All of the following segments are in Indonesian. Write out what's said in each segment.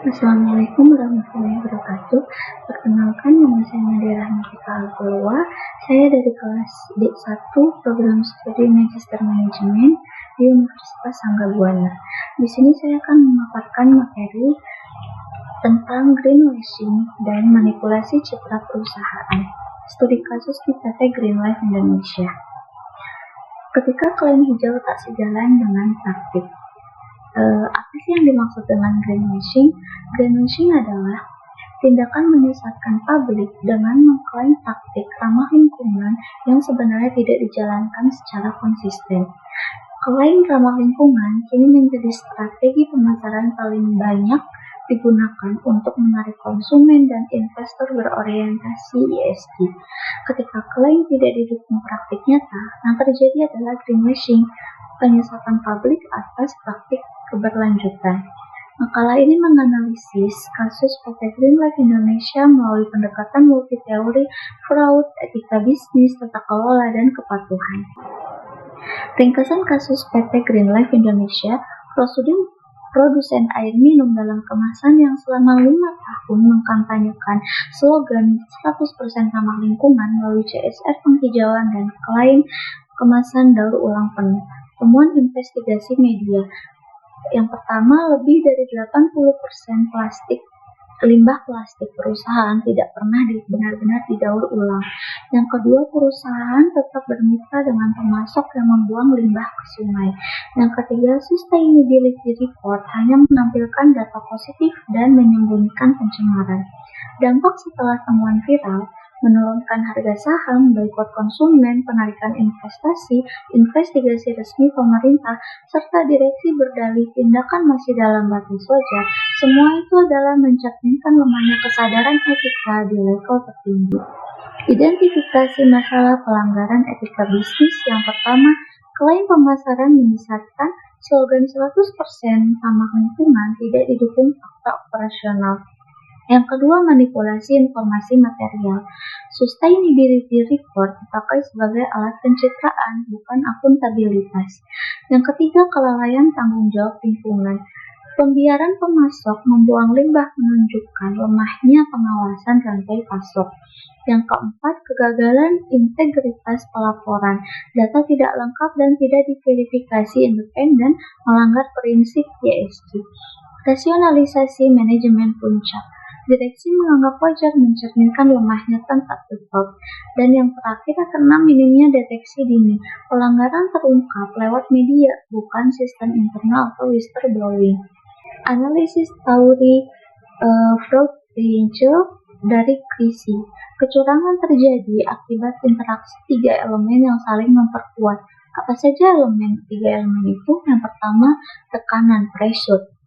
Assalamualaikum warahmatullahi wabarakatuh. Perkenalkan, nama saya Nadia Rahmatika Al-Qulwa. Saya dari kelas D1 Program Studi Magister Manajemen di Universitas Anggabuana. Di sini saya akan memaparkan materi tentang greenwashing dan manipulasi citra perusahaan. Studi kasus di PT Greenlife Indonesia. Ketika klaim hijau tak sejalan dengan praktik. Apa sih yang dimaksud dengan greenwashing? Greenwashing adalah tindakan menyesatkan publik dengan mengklaim praktik ramah lingkungan yang sebenarnya tidak dijalankan secara konsisten. Klaim ramah lingkungan kini menjadi strategi pemasaran paling banyak digunakan untuk menarik konsumen dan investor berorientasi ESG. Ketika klaim tidak didukung praktik nyata, yang terjadi adalah greenwashing, penyesatan publik atas praktik keberlanjutan. Makalah ini menganalisis kasus PT Greenlife Indonesia melalui pendekatan multi-teori, fraud, etika bisnis, tata kelola, dan kepatuhan. Ringkasan kasus PT Greenlife Indonesia, produsen air minum dalam kemasan yang selama 5 tahun mengkampanyekan slogan 100% ramah lingkungan melalui CSR penghijauan dan klaim kemasan daur ulang penuh. Temuan investigasi media. Yang pertama, lebih dari 80% limbah plastik perusahaan tidak pernah benar-benar didaur ulang. Yang kedua, perusahaan tetap bermitra dengan pemasok yang membuang limbah ke sungai. Yang ketiga, sustainability report hanya menampilkan data positif dan menyembunyikan pencemaran. Dampak setelah temuan viral, menurunkan harga saham, boikot konsumen, penarikan investasi, investigasi resmi pemerintah, serta direksi berdalih tindakan masih dalam batas wajar. Semua itu adalah mencerminkan lemahnya kesadaran etika di level tertinggi. Identifikasi masalah pelanggaran etika bisnis. Yang pertama, klaim pemasaran menyesatkan, slogan 100% ramah lingkungan tidak didukung fakta operasional. Yang kedua, manipulasi informasi material. Sustainability report dipakai sebagai alat pencitraan, bukan akuntabilitas. Yang ketiga, kelalaian tanggung jawab lingkungan. Pembiaran pemasok membuang limbah menunjukkan lemahnya pengawasan rantai pasok. Yang keempat, kegagalan integritas pelaporan. Data tidak lengkap dan tidak diverifikasi independen, melanggar prinsip ESG. Rasionalisasi manajemen puncak. Direksi menganggap wajar mencerminkan lemahnya tempat tetap. Dan yang terakhir, karena minimnya deteksi dini. Pelanggaran terungkap lewat media, bukan sistem internal atau whistleblowing. Analisis teori fraud range dari Krisi. Kecurangan terjadi akibat interaksi 3 elemen yang saling memperkuat. Apa saja 3 elemen itu? Yang pertama, tekanan, pressure.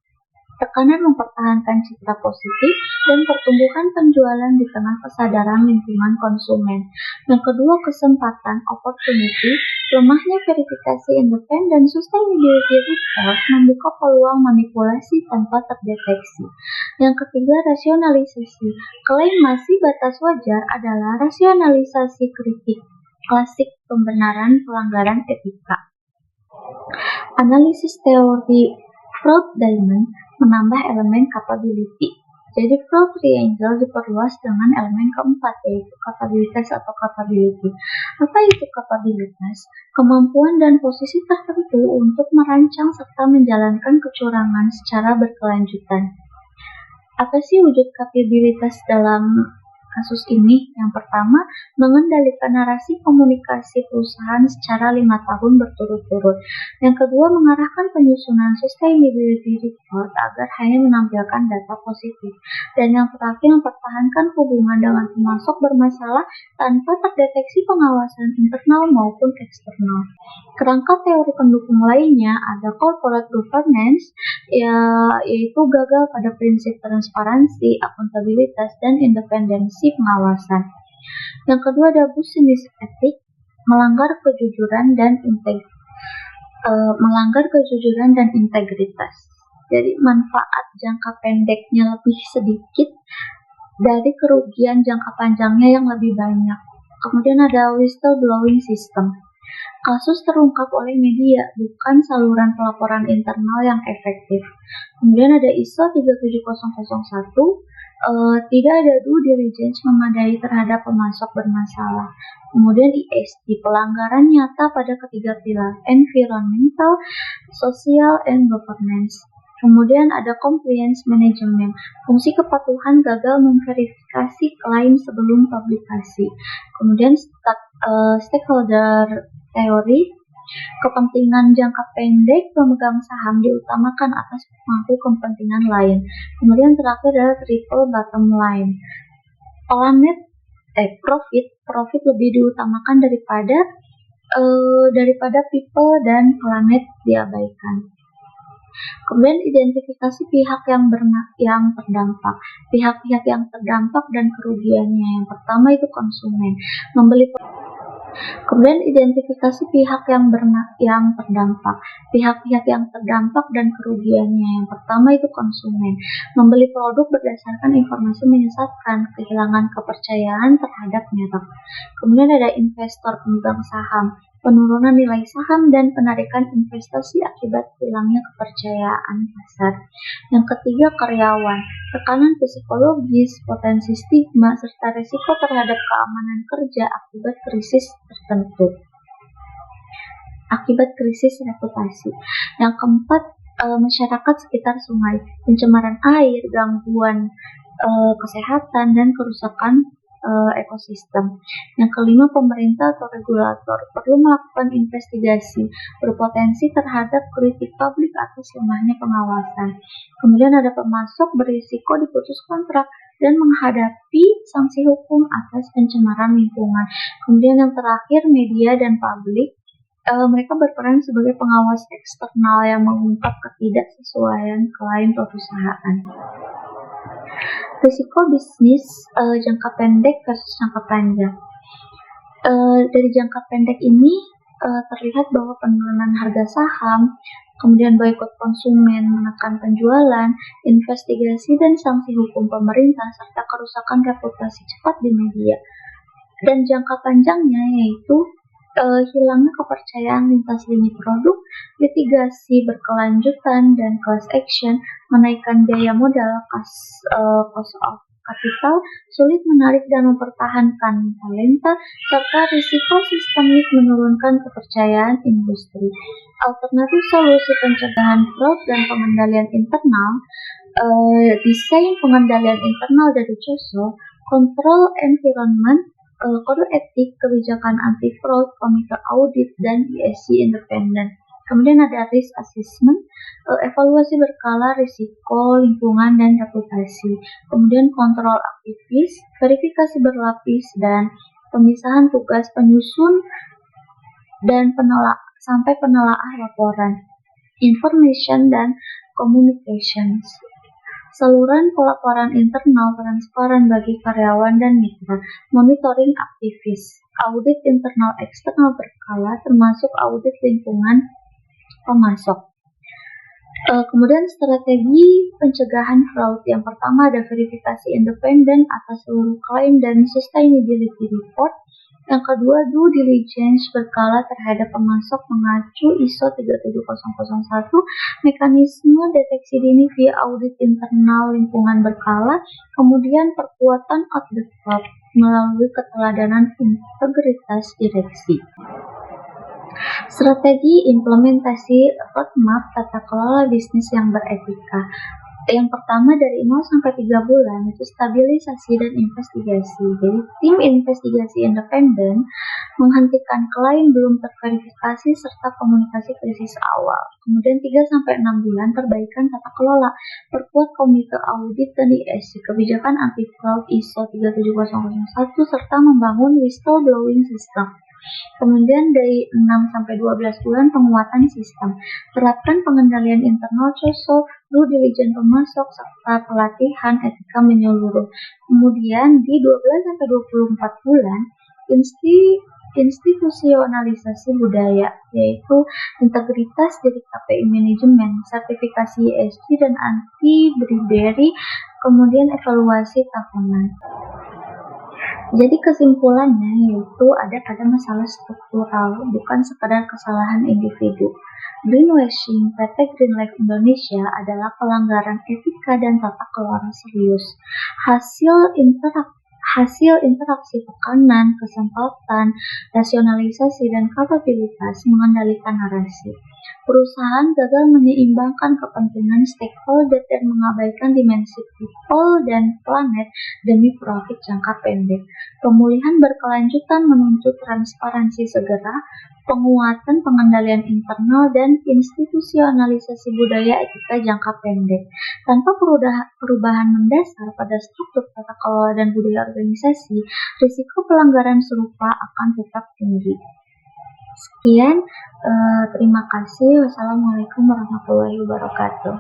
Tekanan mempertahankan citra positif dan pertumbuhan penjualan di tengah kesadaran lingkungan konsumen. Yang kedua, kesempatan, opportunity. Lemahnya verifikasi independen, sustainability report membuka peluang manipulasi tanpa terdeteksi. Yang ketiga, rasionalisasi. Klaim masih batas wajar adalah rasionalisasi kritik klasik pembenaran pelanggaran etika. Analisis teori fraud diamond menambah elemen capability. Jadi fraud triangle diperluas dengan elemen keempat, yaitu kapabilitas atau capability. Apa itu kapabilitas? Kemampuan dan posisi tertentu untuk merancang serta menjalankan kecurangan secara berkelanjutan. Apa sih wujud kapabilitas dalam kasus ini? Yang pertama, mengendalikan narasi komunikasi perusahaan secara 5 tahun berturut-turut. Yang kedua, mengarahkan penyusunan sustainability report agar hanya menampilkan data positif. Dan yang terakhir, mempertahankan hubungan dengan pemasok bermasalah tanpa terdeteksi pengawasan internal maupun eksternal. Kerangka teori pendukung lainnya ada corporate governance, yaitu gagal pada prinsip transparansi, akuntabilitas, dan independensi pengawasan. Yang kedua ada business ethic, melanggar kejujuran dan integritas. Jadi manfaat jangka pendeknya lebih sedikit dari kerugian jangka panjangnya yang lebih banyak. Kemudian ada whistleblowing system. Kasus terungkap oleh media, bukan saluran pelaporan internal yang efektif. Kemudian ada ISO 37001, tidak ada due diligence memadai terhadap pemasok bermasalah. Kemudian ESG, pelanggaran nyata pada ketiga pilar, environmental, social, and governance. Kemudian ada compliance management, fungsi kepatuhan gagal memverifikasi klaim sebelum publikasi. Kemudian stakeholder teori, kepentingan jangka pendek pemegang saham diutamakan atas pemangku kepentingan lain. Kemudian terakhir adalah triple bottom line. Profit lebih diutamakan daripada people dan planet diabaikan. Kemudian identifikasi pihak yang terdampak. Pihak-pihak yang terdampak dan kerugiannya. Yang pertama itu konsumen. Kemudian identifikasi pihak yang terdampak. Pihak-pihak yang terdampak dan kerugiannya. Yang pertama itu konsumen. Membeli produk berdasarkan informasi menyesatkan, kehilangan kepercayaan terhadap merek. Kemudian ada investor pemegang saham, penurunan nilai saham dan penarikan investasi akibat hilangnya kepercayaan pasar. Yang ketiga, karyawan, tekanan psikologis, potensi stigma, serta risiko terhadap keamanan kerja akibat krisis tertentu. Akibat krisis reputasi. Yang keempat, masyarakat sekitar sungai, pencemaran air, gangguan kesehatan, dan kerusakan ekosistem. Yang kelima, pemerintah atau regulator perlu melakukan investigasi berpotensi terhadap kritik publik atas lemahnya pengawasan. Kemudian ada pemasok berisiko diputus kontrak dan menghadapi sanksi hukum atas pencemaran lingkungan. Kemudian yang terakhir, media dan publik. Mereka berperan sebagai pengawas eksternal yang mengungkap ketidaksesuaian klaim perusahaan. Risiko bisnis jangka pendek versus jangka panjang. Dari jangka pendek ini terlihat bahwa penurunan harga saham, kemudian boikot konsumen, menekan penjualan, investigasi dan sanksi hukum pemerintah, serta kerusakan reputasi cepat di media. Dan jangka panjangnya yaitu hilangnya kepercayaan lintas lini produk, litigasi berkelanjutan dan class action, menaikkan biaya modal, cost of capital, sulit menarik dan mempertahankan talenta, serta risiko sistemik menurunkan kepercayaan industri. Alternatif solusi pencegahan fraud dan pengendalian internal, desain pengendalian internal dari COSO, control environment, kode etik, kebijakan anti-fraud, komite audit, dan ESG independen. Kemudian ada risk assessment, evaluasi berkala risiko, lingkungan, dan reputasi. Kemudian kontrol aktivis, verifikasi berlapis, dan pemisahan tugas penyusun dan sampai penelaah laporan. Information dan communications. Saluran pelaporan internal transparan bagi karyawan dan mitra, monitoring aktivis, audit internal eksternal berkala termasuk audit lingkungan pemasok. Kemudian strategi pencegahan fraud. Yang pertama ada verifikasi independen atas seluruh klaim dan sustainability report. Yang kedua, due diligence berkala terhadap pemasok mengacu ISO 37001, mekanisme deteksi dini via audit internal lingkungan berkala, kemudian perkuatan out the top melalui keteladanan integritas direksi. Strategi implementasi roadmap tata kelola bisnis yang beretika. Yang pertama dari 0 sampai 3 bulan itu stabilisasi dan investigasi. Jadi tim investigasi independen menghentikan klaim belum terverifikasi serta komunikasi krisis awal. Kemudian 3 sampai 6 bulan perbaikan tata kelola, perkuat komite audit dan ESG, kebijakan anti fraud ISO 37001 serta membangun whistleblowing system. Kemudian dari 6 sampai 12 bulan penguatan sistem, terapkan pengendalian internal COSO, due diligence pemasok, serta pelatihan etika menyeluruh. Kemudian di 12 sampai 24 bulan, institusionalisasi budaya, yaitu integritas dari KPI manajemen, sertifikasi ESG dan anti bribery, kemudian evaluasi tahunan. Jadi kesimpulannya yaitu ada pada masalah struktural, bukan sekadar kesalahan individu. Greenwashing PT Green Life Indonesia adalah pelanggaran etika dan tata kelola serius. Hasil interaksi tekanan, kesempatan, rasionalisasi, dan kapabilitas mengendalikan narasi. Perusahaan gagal menyeimbangkan kepentingan stakeholder dan mengabaikan dimensi people dan planet demi profit jangka pendek. Pemulihan berkelanjutan menuntut transparansi segera, penguatan pengendalian internal, dan institusionalisasi budaya etika jangka pendek. Tanpa perubahan mendasar pada struktur tata kelola dan budaya organisasi, risiko pelanggaran serupa akan tetap tinggi. Sekian, terima kasih. Wassalamualaikum warahmatullahi wabarakatuh.